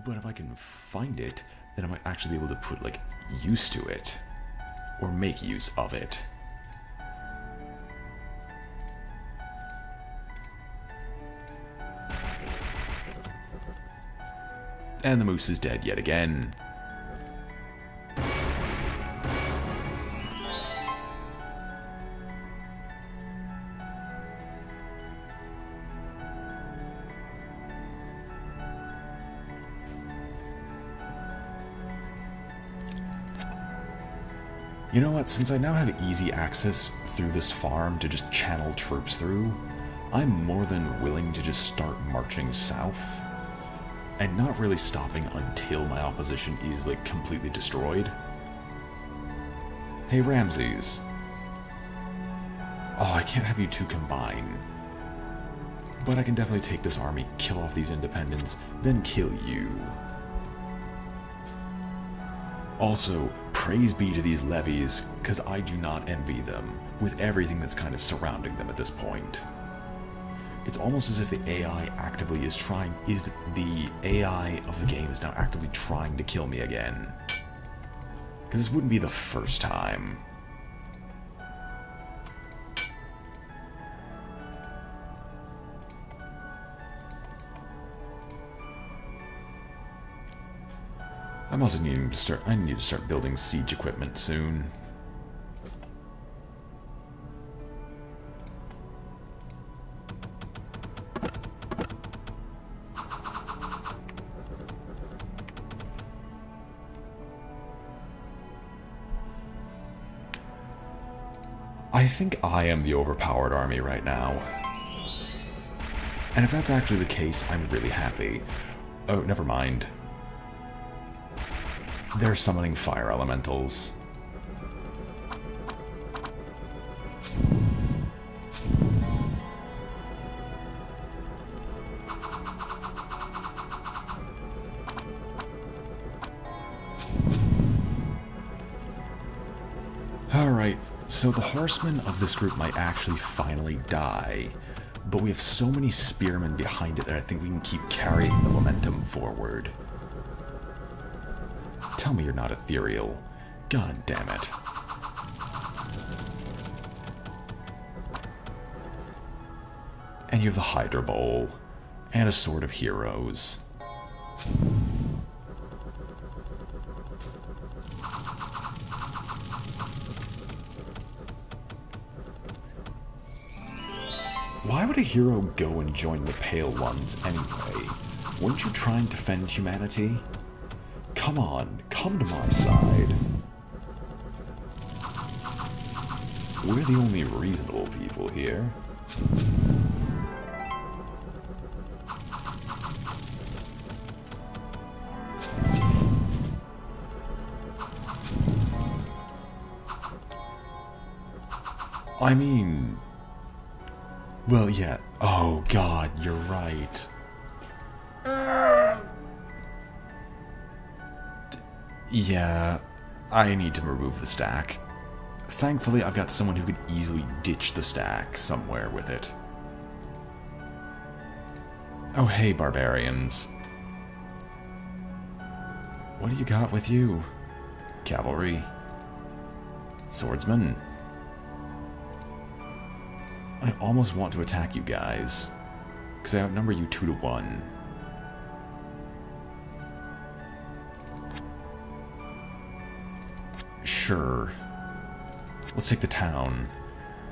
But if I can find it, then I might actually be able to put, like, use to it. Or make use of it. And the moose is dead yet again. You know what, since I now have easy access through this farm to just channel troops through, I'm more than willing to just start marching south. And not really stopping until my opposition is, like, completely destroyed. Hey, Ramses. Oh, I can't have you two combine. But I can definitely take this army, kill off these independents, then kill you. Also, praise be to these levies, because I do not envy them, with everything that's kind of surrounding them at this point. It's almost as if the AI actively is trying, if the AI of the game is now actively trying to kill me again. Because this wouldn't be the first time. I'm also needing to start, I need to start building siege equipment soon. I think I am the overpowered army right now. And if that's actually the case, I'm really happy. Oh, never mind. They're summoning fire elementals. Alright, so the horsemen of this group might actually finally die, but we have so many spearmen behind it that I think we can keep carrying the momentum forward. Tell me you're not ethereal. God damn it. And you have the Hydra Bowl, and a Sword of Heroes. Why would a hero go and join the Pale Ones anyway? Weren't you trying to defend humanity? Come on, come to my side. We're the only reasonable people here. I mean... Well, yeah. Oh, God, you're right. Yeah, I need to remove the stack. Thankfully, I've got someone who can easily ditch the stack somewhere with it. Oh, hey, barbarians. What do you got with you? Cavalry. Swordsman. I almost want to attack you guys, because I outnumber you 2-1. Sure. Let's take the town.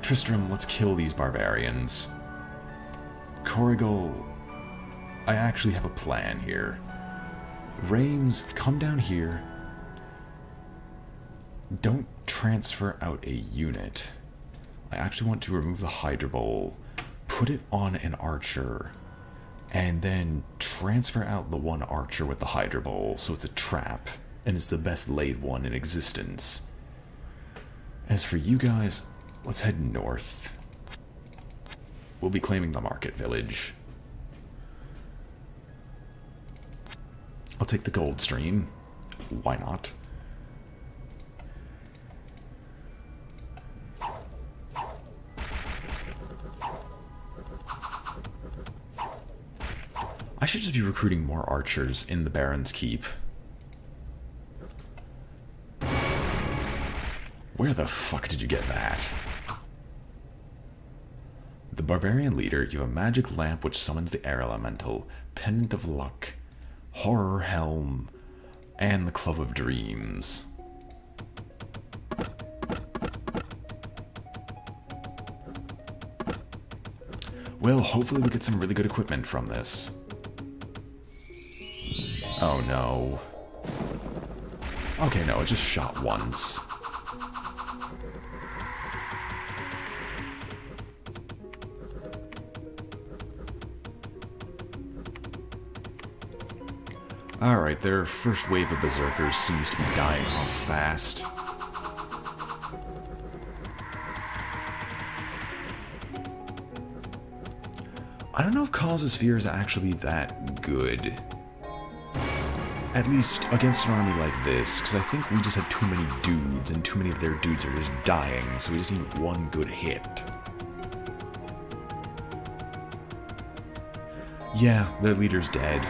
Tristram, let's kill these barbarians. Corrigal, I actually have a plan here. Reims, come down here. Don't transfer out a unit. I actually want to remove the Hydra Bowl, put it on an archer, and then transfer out the one archer with the Hydra Bowl so it's a trap, and it's the best laid one in existence. As for you guys, let's head north. We'll be claiming the market village. I'll take the gold stream. Why not? I should just be recruiting more archers in the Baron's Keep. Where the fuck did you get that? The barbarian leader, you have a magic lamp which summons the air elemental, pendant of luck, horror helm, and the club of dreams. Well, hopefully we get some really good equipment from this. Oh no. Okay, no, it just shot once. Alright, their first wave of berserkers seems to be dying off fast. I don't know if Cause's Fear is actually that good. At least against an army like this, because I think we just have too many dudes, and too many of their dudes are just dying, so we just need one good hit. Yeah, their leader's dead.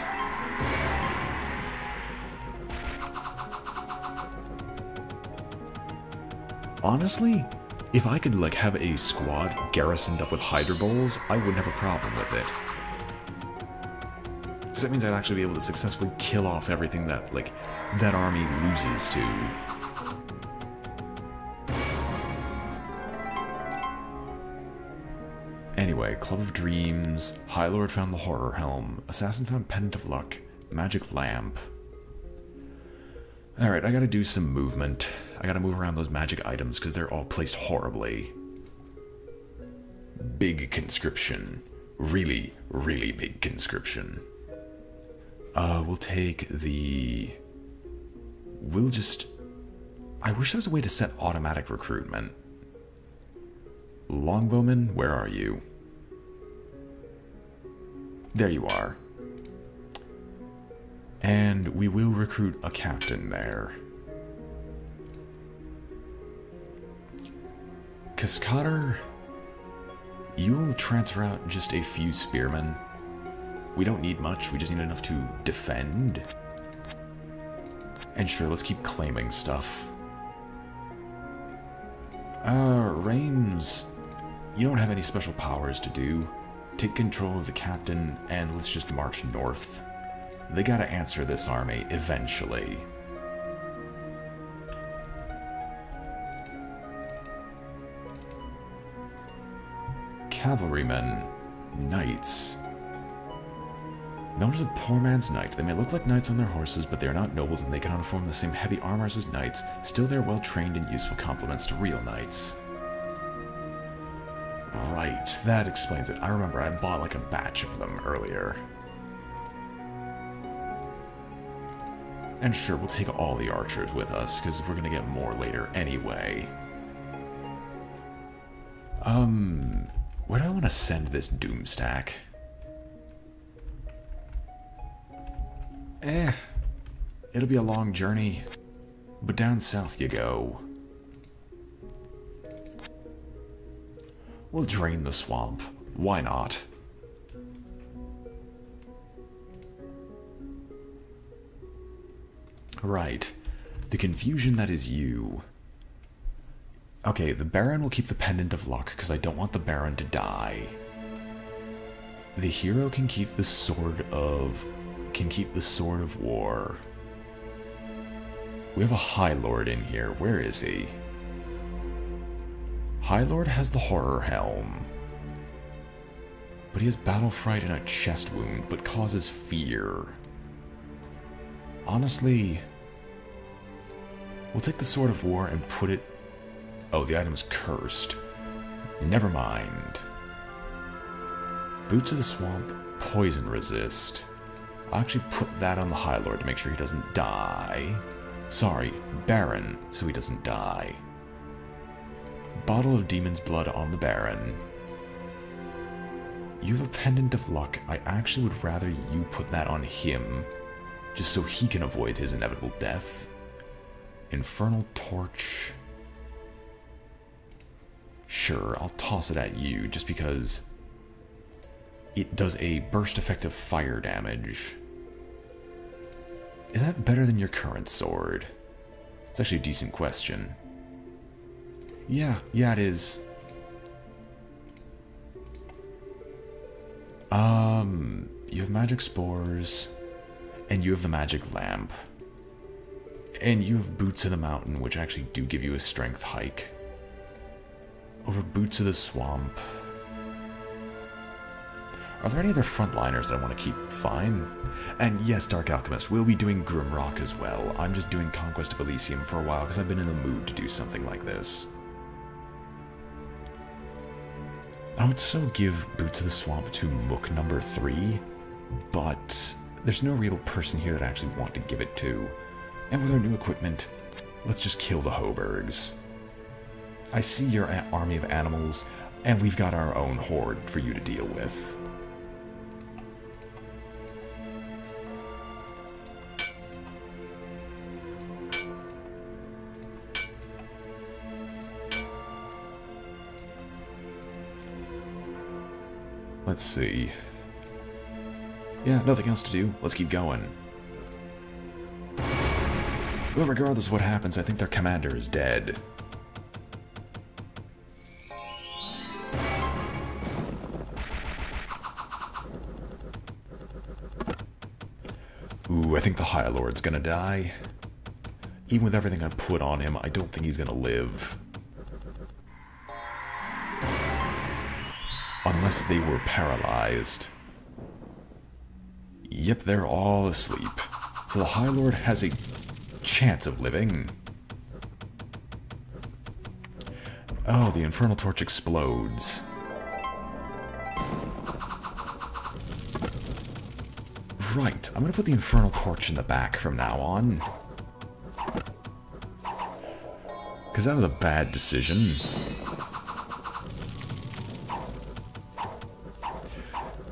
Honestly, if I could, like, have a squad garrisoned up with Hydra Bowls, I wouldn't have a problem with it. Because that means I'd actually be able to successfully kill off everything that, like, that army loses to. Anyway, Club of Dreams, High Lord found the Horror Helm, Assassin found Pendant of Luck, Magic Lamp. Alright, I gotta do some movement. I gotta move around those magic items because they're all placed horribly. Big conscription. Really, really big conscription. We'll take the... We'll just... I wish there was a way to set automatic recruitment. Longbowman, where are you? There you are. And we will recruit a captain there. Cascader, you will transfer out just a few spearmen. We don't need much, we just need enough to defend. And sure, let's keep claiming stuff. Reims, you don't have any special powers to do. Take control of the captain, and let's just march north. They gotta answer this army eventually. Cavalrymen, knights. Known as a poor man's knight, they may look like knights on their horses, but they are not nobles and they cannot form the same heavy armors as knights. Still, they are well trained and useful complements to real knights. Right, that explains it. I remember I bought like a batch of them earlier. And sure, we'll take all the archers with us, because we're gonna get more later anyway. Where do I want to send this Doomstack? It'll be a long journey, but down south you go. We'll drain the swamp. Why not? Right. The confusion that is you. Okay, the Baron will keep the Pendant of Luck, because I don't want the Baron to die. The hero can keep the Sword of... War. We have a High Lord in here. Where is he? High Lord has the Horror Helm. But he has Battle Fright and a chest wound, but causes fear. Honestly, we'll take the Sword of War and put it... Oh, the item's cursed. Never mind. Boots of the Swamp, poison resist. I'll actually put that on the High Lord to make sure he doesn't die. Sorry, Baron, so he doesn't die. Bottle of Demon's Blood on the Baron. You have a Pendant of Luck. I actually would rather you put that on him, just so he can avoid his inevitable death. Infernal Torch. Sure, I'll toss it at you, just because it does a burst effect of fire damage. Is that better than your current sword? It's actually a decent question. Yeah, it is. You have magic spores, and you have the magic lamp. And you have Boots of the Mountain, which actually do give you a strength hike. Over Boots of the Swamp. Are there any other frontliners that I want to keep? Fine. And yes, Dark Alchemist, we'll be doing Grimrock as well. I'm just doing Conquest of Elysium for a while because I've been in the mood to do something like this. I would so give Boots of the Swamp to Mook number 3, but there's no real person here that I actually want to give it to. And with our new equipment, let's just kill the Hobergs. I see your army of animals, and we've got our own horde for you to deal with. Let's see. Yeah, nothing else to do. Let's keep going. Well, regardless of what happens, I think their commander is dead. Ooh, I think the High Lord's gonna die. Even with everything I put on him, I don't think he's gonna live. Unless they were paralyzed. Yep, they're all asleep. So the High Lord has a chance of living. Oh, the Infernal Torch explodes. Right, I'm gonna put the Infernal Torch in the back from now on. Because that was a bad decision.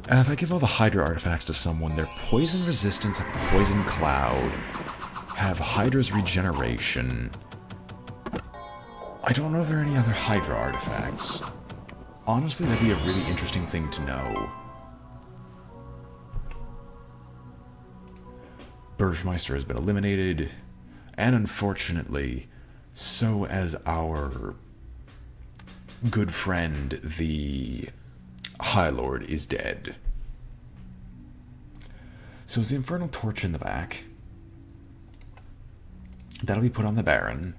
If I give all the Hydra artifacts to someone, their poison resistance, have poison cloud, have Hydra's regeneration. I don't know if there are any other Hydra artifacts. Honestly, that'd be a really interesting thing to know. Burgmeister has been eliminated, and unfortunately, so has our good friend, the High Lord, is dead. So is the Infernal Torch in the back? That'll be put on the Baron.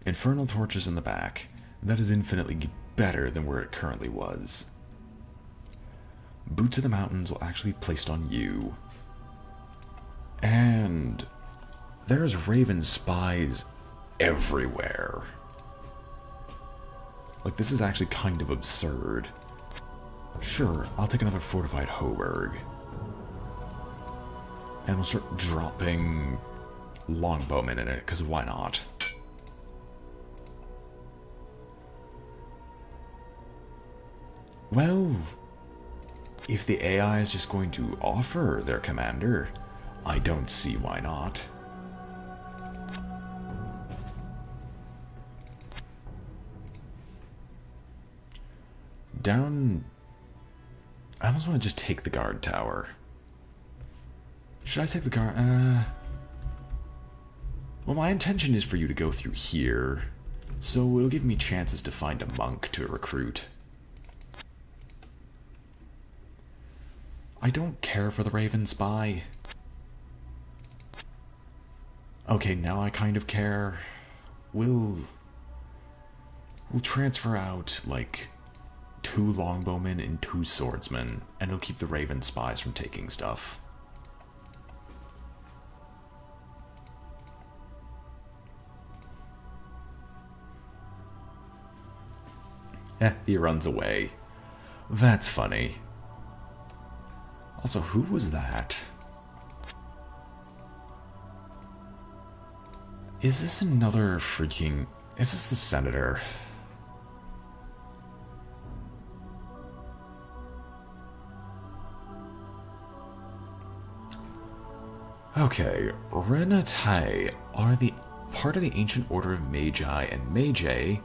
Infernal Torch is in the back. That is infinitely better than where it currently was. Boots of the Mountains will actually be placed on you. And there's Raven spies everywhere. Like, this is actually kind of absurd. Sure, I'll take another fortified Hoberg. And we'll start dropping longbowmen in it, because why not? Well, if the AI is just going to offer their commander, I don't see why not. Down... I almost want to just take the guard tower. Should I take the guard? Well, my intention is for you to go through here, so it'll give me chances to find a monk to recruit. I don't care for the Raven Spy. Okay, now I kind of care. We'll transfer out, like, 2 longbowmen and 2 swordsmen, and it'll keep the Raven Spies from taking stuff. He runs away. That's funny. Also, who was that? Is this another freaking... Is this the senator? Okay, Renatai are the part of the ancient order of Magi and Magi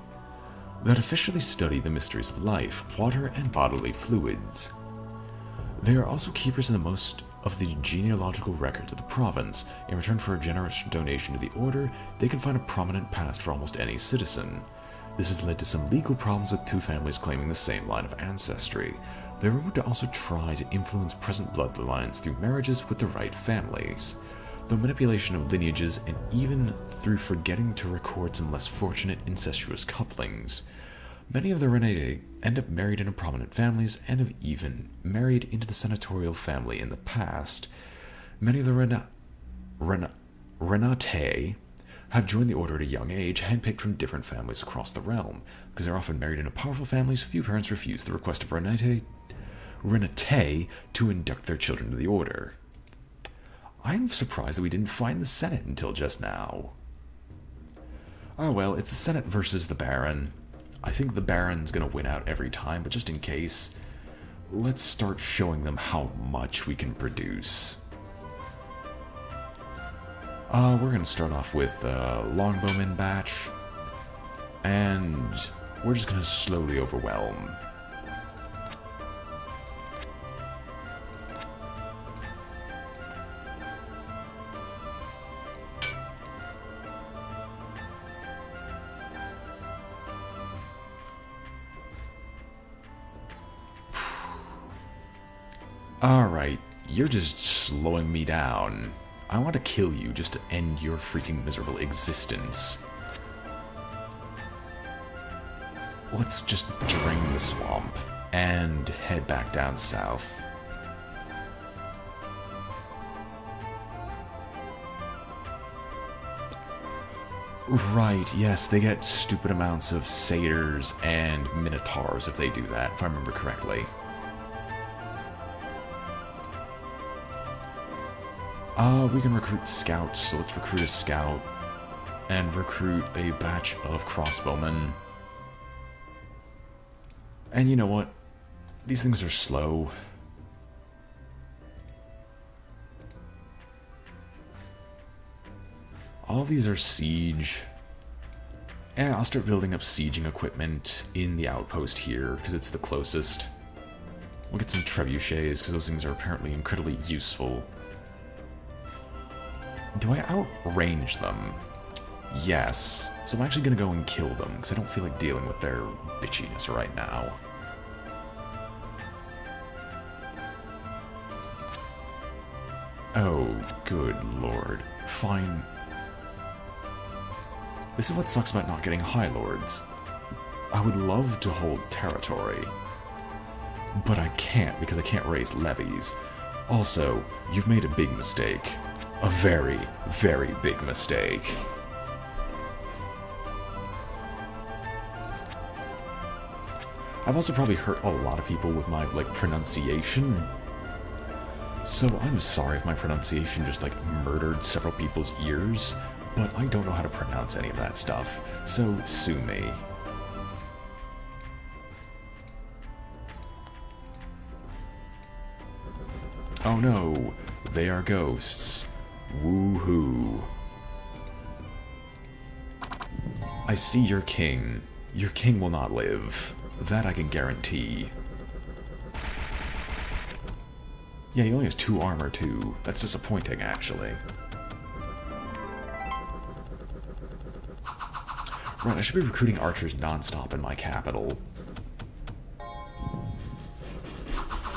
that officially study the mysteries of life, water, and bodily fluids. They are also keepers in the most of the genealogical records of the province. In return for a generous donation to the order, they can find a prominent past for almost any citizen. This has led to some legal problems with two families claiming the same line of ancestry. They are rumored to also try to influence present bloodlines through marriages with the right families. The manipulation of lineages and even through forgetting to record some less fortunate incestuous couplings. Many of the Renate end up married into prominent families and have even married into the senatorial family in the past. Many of the Renate have joined the order at a young age, handpicked from different families across the realm. Because they're often married into powerful families, few parents refuse the request of Renate to induct their children to the order. I'm surprised that we didn't find the Senate until just now. Oh well, it's the Senate versus the Baron. I think the Baron's gonna win out every time, but just in case, let's start showing them how much we can produce. We're gonna start off with Longbowman batch, and we're just gonna slowly overwhelm. Alright, you're just slowing me down. I want to kill you just to end your freaking miserable existence. Let's just drain the swamp and head back down south. Right, yes, they get stupid amounts of satyrs and minotaurs if they do that, if I remember correctly. We can recruit scouts, so let's recruit a scout and recruit a batch of crossbowmen. And you know what? These things are slow. All of these are siege. And I'll start building up sieging equipment in the outpost here, because it's the closest. We'll get some trebuchets, because those things are apparently incredibly useful. Do I outrange them? Yes. So I'm actually going to go and kill them, because I don't feel like dealing with their bitchiness right now. Oh, good lord. Fine. This is what sucks about not getting High Lords. I would love to hold territory, but I can't because I can't raise levies. Also, you've made a big mistake. A very, very big mistake. I've also probably hurt a lot of people with my, pronunciation. So I'm sorry if my pronunciation just, murdered several people's ears, but I don't know how to pronounce any of that stuff, so sue me. Oh no, they are ghosts. Woohoo. I see your king. Your king will not live. That I can guarantee. Yeah, he only has 2 armor too. That's disappointing, actually. Right, I should be recruiting archers non-stop in my capital.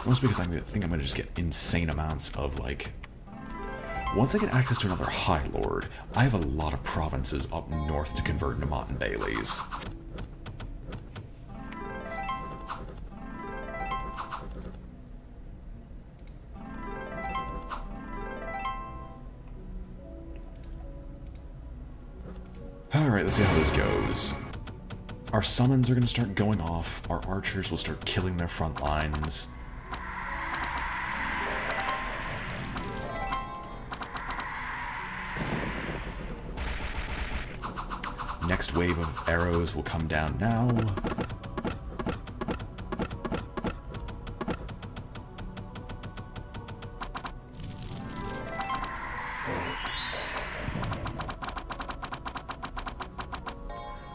Mostly because I think I'm going to just get insane amounts of, Once I get access to another High Lord, I have a lot of provinces up north to convert into Motte and Bailey's. Alright, let's see how this goes. Our summons are going to start going off, our archers will start killing their front lines. Next wave of arrows will come down now.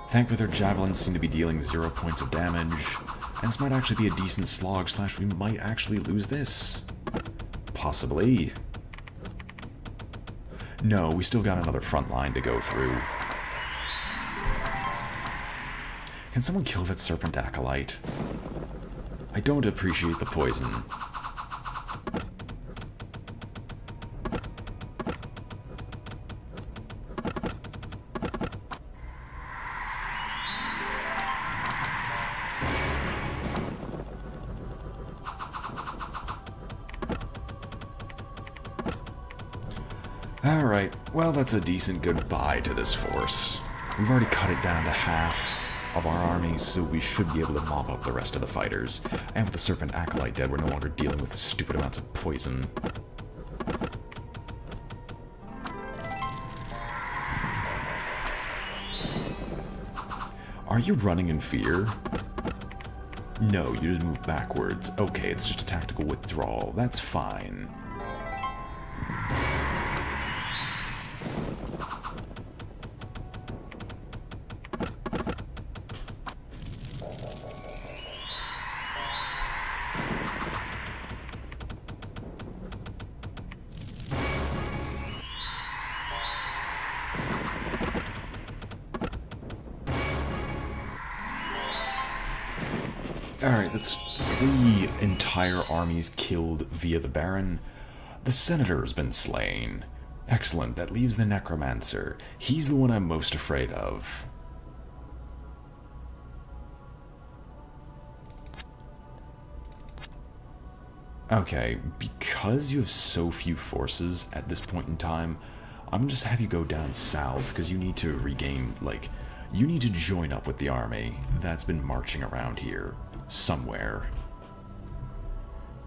Thankfully, their javelins seem to be dealing 0 points of damage. And this might actually be a decent slog, / we might actually lose this. Possibly. No, we still got another front line to go through. Can someone kill that serpent acolyte? I don't appreciate the poison. Alright, well that's a decent goodbye to this force. We've already cut it down to half of our army, so we should be able to mop up the rest of the fighters. And with the Serpent Acolyte dead, we're no longer dealing with stupid amounts of poison. Are you running in fear? No, you just move backwards. Okay, it's just a tactical withdrawal. That's fine. Alright, that's 3 entire armies killed via the Baron. The Senator has been slain. Excellent, that leaves the Necromancer. He's the one I'm most afraid of. Okay, because you have so few forces at this point in time, I'm gonna just have you go down south, because you need to regain, like, you need to join up with the army that's been marching around here somewhere.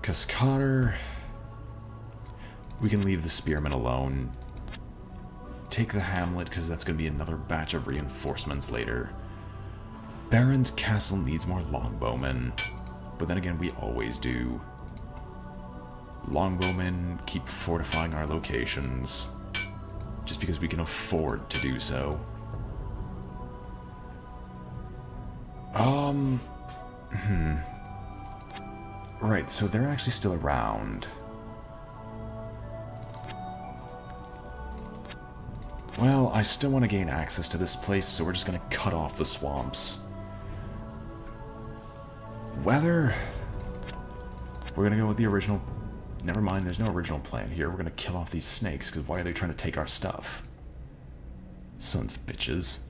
Cascador, we can leave the Spearmen alone. Take the Hamlet, because that's going to be another batch of reinforcements later. Baron's Castle needs more longbowmen, but then again, we always do. Longbowmen keep fortifying our locations, just because we can afford to do so. Right, so they're actually still around. Well, I still want to gain access to this place, so we're just going to cut off the swamps. Weather, we're going to go with the original. Never mind, there's no original plan here. We're going to kill off these snakes, because why are they trying to take our stuff? Sons of bitches.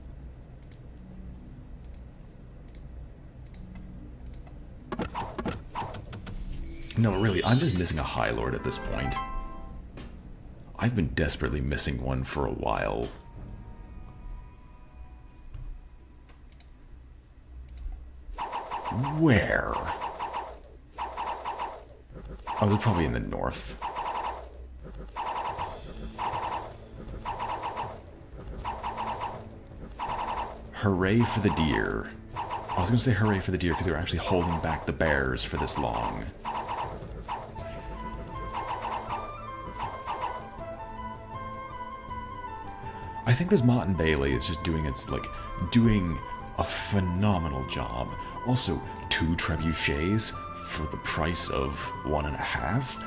No, really, I'm just missing a High Lord at this point. I've been desperately missing one for a while. Where? Oh, they're probably in the north. Hooray for the deer. I was going to say hooray for the deer because they were actually holding back the bears for this long. I think this Mott and Bailey is just doing doing a phenomenal job. Also, 2 trebuchets for the price of 1.5?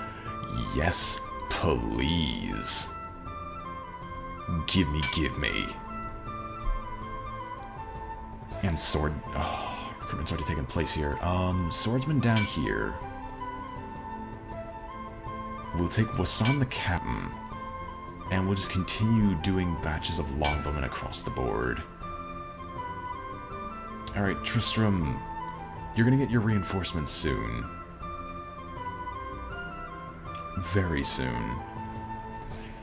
Yes, please. Give me. And sword... Oh, recruitment's already taken place here. Swordsman down here. We'll take Wasan the Captain. And we'll just continue doing batches of longbowmen across the board. Alright, Tristram, you're gonna get your reinforcements soon. Very soon.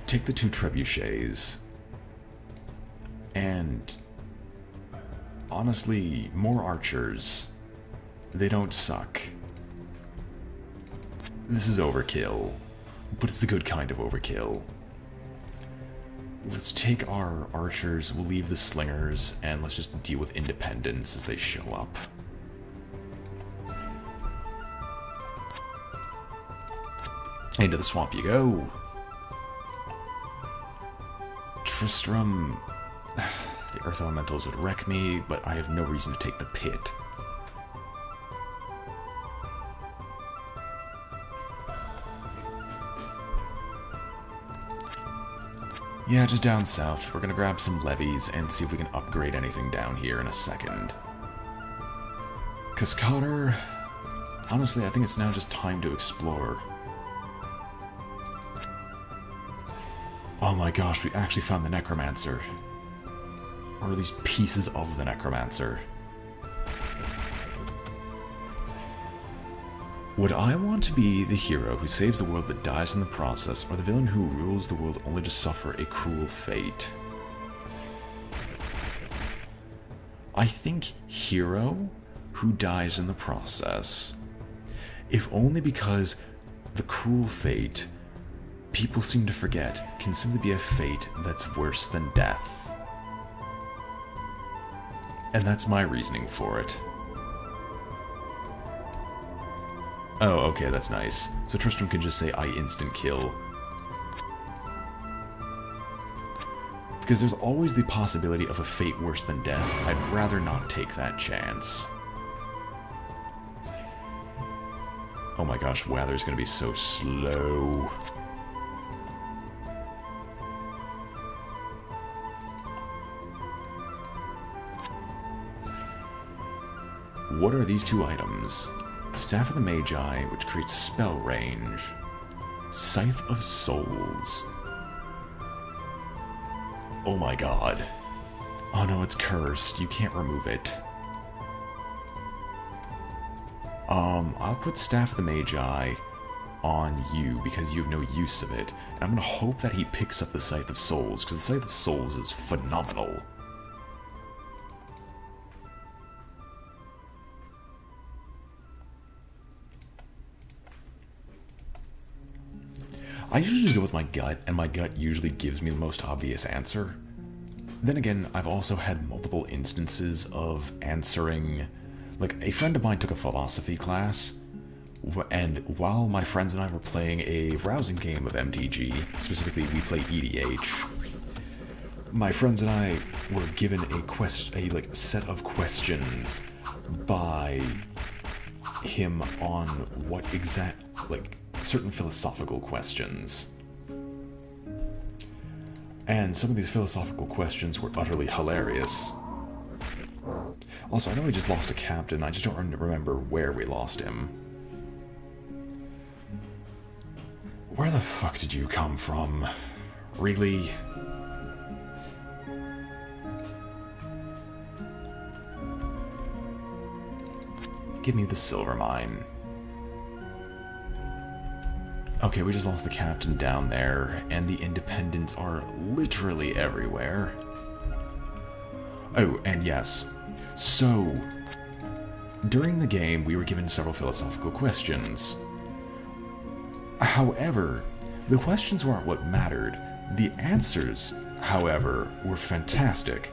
Take the 2 trebuchets. And honestly, more archers. They don't suck. This is overkill, but it's the good kind of overkill. Let's take our archers, we'll leave the slingers, and let's just deal with independents as they show up. Into the swamp you go. Tristram... The earth elementals would wreck me, but I have no reason to take the pit. Yeah, just down south. We're gonna grab some levies and see if we can upgrade anything down here in a second. Cascader... Honestly, I think it's now just time to explore. Oh my gosh, we actually found the Necromancer. Or at least pieces of the Necromancer. Would I want to be the hero who saves the world but dies in the process, or the villain who rules the world only to suffer a cruel fate? I think hero who dies in the process. If only because the cruel fate, people seem to forget, can simply be a fate that's worse than death. And that's my reasoning for it. Oh, okay, that's nice. So Tristram can just say, I instant kill. Because there's always the possibility of a fate worse than death. I'd rather not take that chance. Oh my gosh, Weather's gonna be so slow. What are these two items? Staff of the Magi, which creates spell range. Scythe of Souls. Oh my god. Oh no, it's cursed. You can't remove it. I'll put Staff of the Magi on you because you have no use of it. And I'm gonna hope that he picks up the Scythe of Souls, because the Scythe of Souls is phenomenal. I usually go with my gut, and my gut usually gives me the most obvious answer. Then again, I've also had multiple instances of answering... Like, a friend of mine took a philosophy class, and while my friends and I were playing a rousing game of MTG, specifically we play EDH, my friends and I were given a set of questions by him on what exact, certain philosophical questions. And some of these philosophical questions were utterly hilarious. Also, I know we just lost a captain, I just don't remember where we lost him. Where the fuck did you come from? Really? Give me the silver mine. Okay, we just lost the captain down there, and the independents are literally everywhere. Oh, and yes. So, during the game, we were given several philosophical questions. However, the questions weren't what mattered. The answers, however, were fantastic.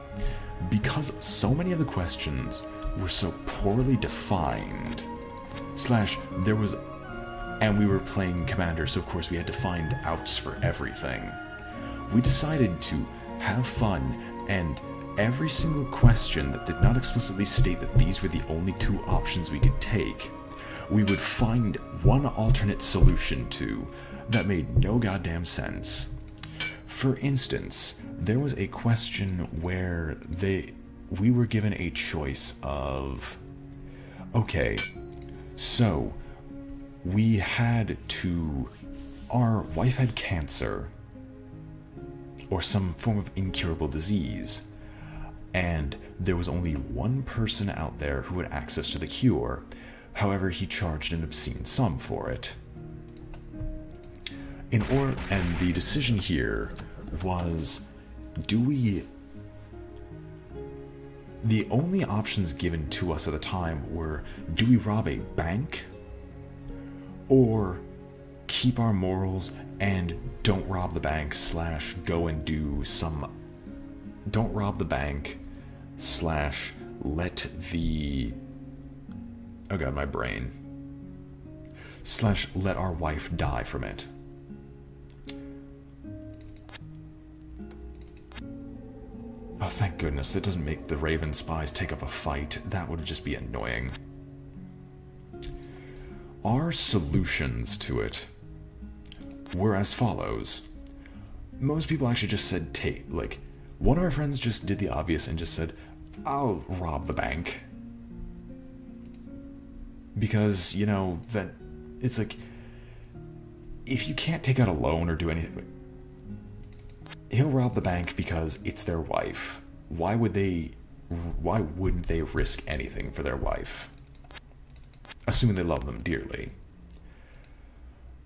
Because so many of the questions were so poorly defined, and we were playing Commander, so of course we had to find outs for everything. We decided to have fun, and every single question that did not explicitly state that these were the only two options we could take, we would find one alternate solution to that made no goddamn sense. For instance, there was a question where we were given a choice of, okay, so we had to, our wife had cancer or some form of incurable disease, and there was only one person out there who had access to the cure. However, he charged an obscene sum for it. And the decision here was, the only options given to us at the time were, do we rob a bank, or keep our morals and don't rob the bank / go and do some, don't rob the bank / let the, oh god, my brain, / let our wife die from it. Oh, thank goodness, that doesn't make the Raven spies take up a fight. That would just be annoying. Our solutions to it were as follows. most people actually just said, like, one of our friends just did the obvious and just said, I'll rob the bank. Because, you know, that, it's like, if you can't take out a loan or do anything, he'll rob the bank because it's their wife. Why wouldn't they risk anything for their wife? Assuming they love them dearly.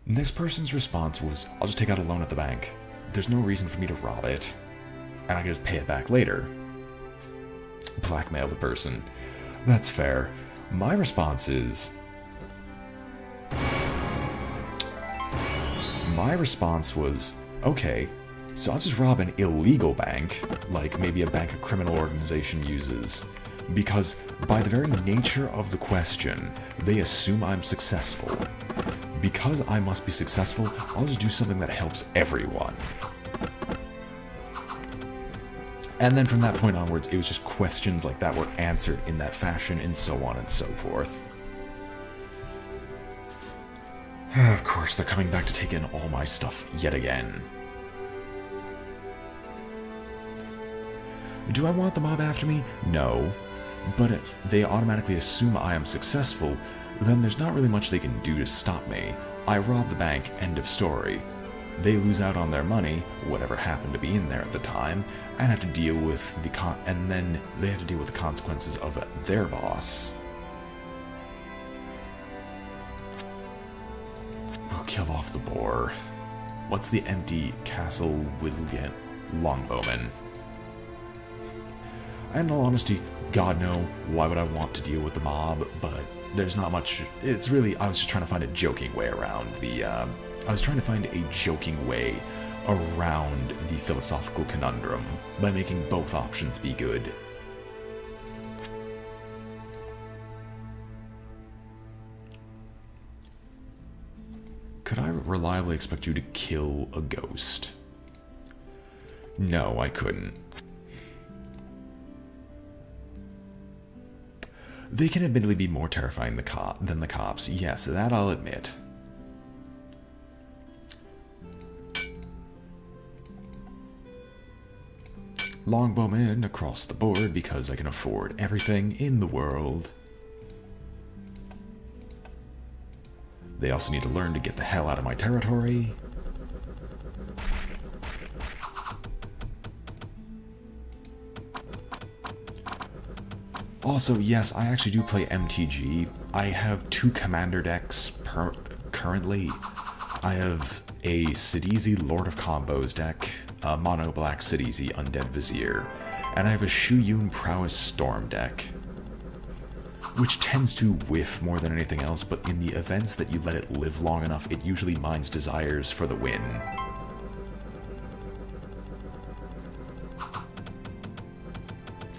Next person's response was, I'll just take out a loan at the bank. There's no reason for me to rob it. And I can just pay it back later. Blackmail the person. That's fair. My response is... My response was, okay, so I'll just rob an illegal bank, like maybe a bank a criminal organization uses, because by the very nature of the question, they assume I'm successful. Because I must be successful, I'll just do something that helps everyone. And then from that point onwards, it was just questions like that were answered in that fashion, and so on and so forth. Of course, they're coming back to take in all my stuff yet again. Do I want the mob after me? No. But if they automatically assume I am successful, then there's not really much they can do to stop me. I rob the bank, end of story. They lose out on their money, whatever happened to be in there at the time, and have to deal with the consequences of their boss. We'll kill off the boar. What's the empty castle William Longbowman? And in all honesty, God no, why would I want to deal with the mob? But there's not much. It's really, I was just trying to find a joking way around the. I was trying to find a joking way around the philosophical conundrum by making both options be good. Could I reliably expect you to kill a ghost? No, I couldn't. They can admittedly be more terrifying than the cops. Yes, that I'll admit. Longbowmen across the board because I can afford everything in the world. They also need to learn to get the hell out of my territory. Also, yes, I actually do play MTG. I have 2 commander decks currently. I have a Sidisi Lord of Combos deck, a Mono Black Sidisi Undead Vizier, and I have a Shuyun Prowess Storm deck, which tends to whiff more than anything else, but in the events that you let it live long enough, it usually mines desires for the win.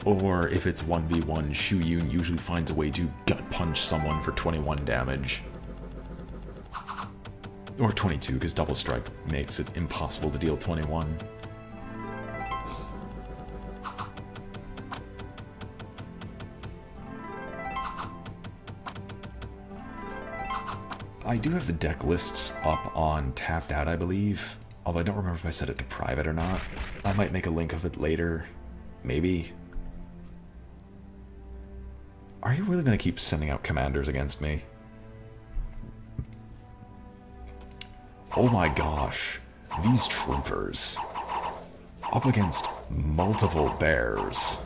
Or if it's 1v1, Shuyun usually finds a way to gut punch someone for 21 damage. Or 22, because Double Strike makes it impossible to deal 21. I do have the deck lists up on Tapped Out, I believe. Although I don't remember if I set it to private or not. I might make a link of it later. Maybe. Are you really going to keep sending out commanders against me? Oh my gosh. These troopers. Up against multiple bears.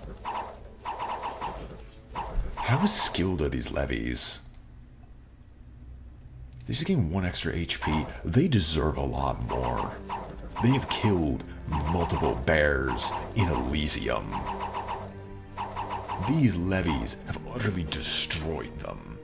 How skilled are these levies? They just gain 1 extra HP. They deserve a lot more. They have killed multiple bears in Elysium. These levies have utterly destroyed them.